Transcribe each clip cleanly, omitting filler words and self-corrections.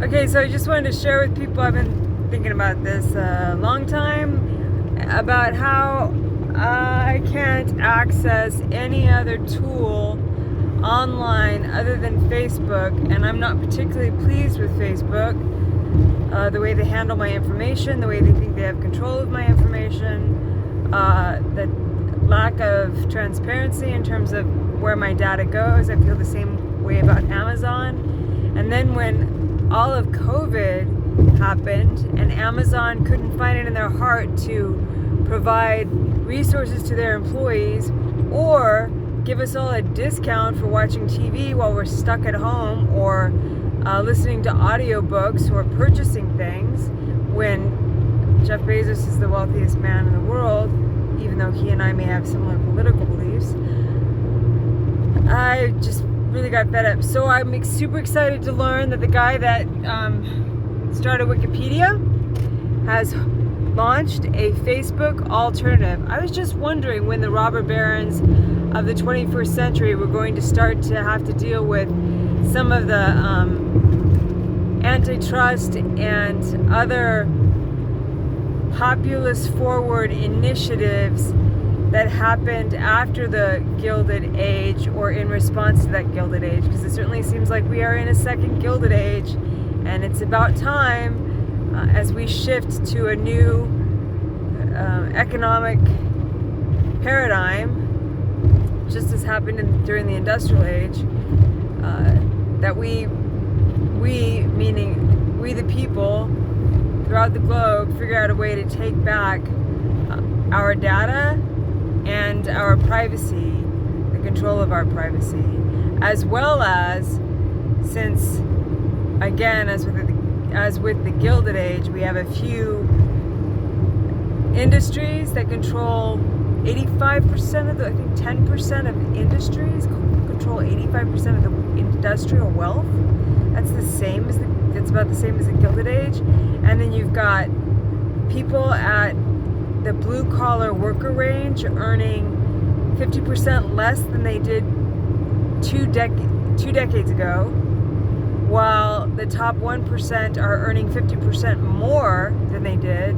Okay, so I just wanted to share with people, I've been thinking about this a long time, about how I can't access any other tool online other than Facebook, and I'm not particularly pleased with Facebook, the way they handle my information, the way they think they have control of my information, the lack of transparency in terms of where my data goes. I feel the same way about Amazon. And then when all of COVID happened and Amazon couldn't find it in their heart to provide resources to their employees or give us all a discount for watching TV while we're stuck at home, or listening to audiobooks or purchasing things, when Jeff Bezos is the wealthiest man in the world, even though he and I may have similar political beliefs, I just really got fed up. So I'm super excited to learn that the guy that started Wikipedia has launched a Facebook alternative. I was just wondering when the robber barons of the 21st century were going to start to have to deal with some of the antitrust and other populist forward initiatives that happened after the Gilded Age, or in response to that Gilded Age, because it certainly seems like we are in a second Gilded Age, and it's about time as we shift to a new economic paradigm, just as happened during the Industrial Age, that we meaning we the people throughout the globe, figure out a way to take back our data and our privacy, the control of our privacy, as well as, since, again, as with the Gilded Age, we have a few industries that control 85% of the, I think 10% of industries control 85% of the industrial wealth. That's about the same as the Gilded Age. And then you've got people at the blue-collar worker range earning 50% less than they did two decades ago, while the top 1% are earning 50% more than they did.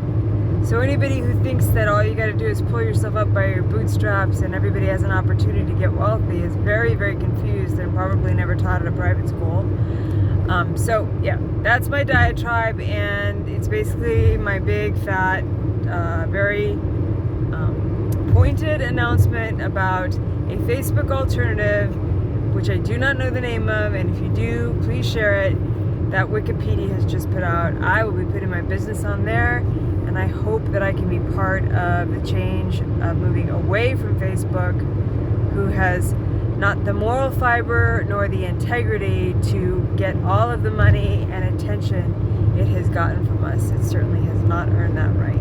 So anybody who thinks that all you got to do is pull yourself up by your bootstraps and everybody has an opportunity to get wealthy is very, very confused and probably never taught at a private school. So yeah, that's my diatribe, and it's basically my big, fat, very pointed announcement about a Facebook alternative, which I do not know the name of, and if you do, please share it, that Wikipedia has just put out. I will be putting my business on there, and I hope that I can be part of the change of moving away from Facebook, who has not the moral fiber nor the integrity to get all of the money and attention it has gotten from us. It certainly has not earned that right.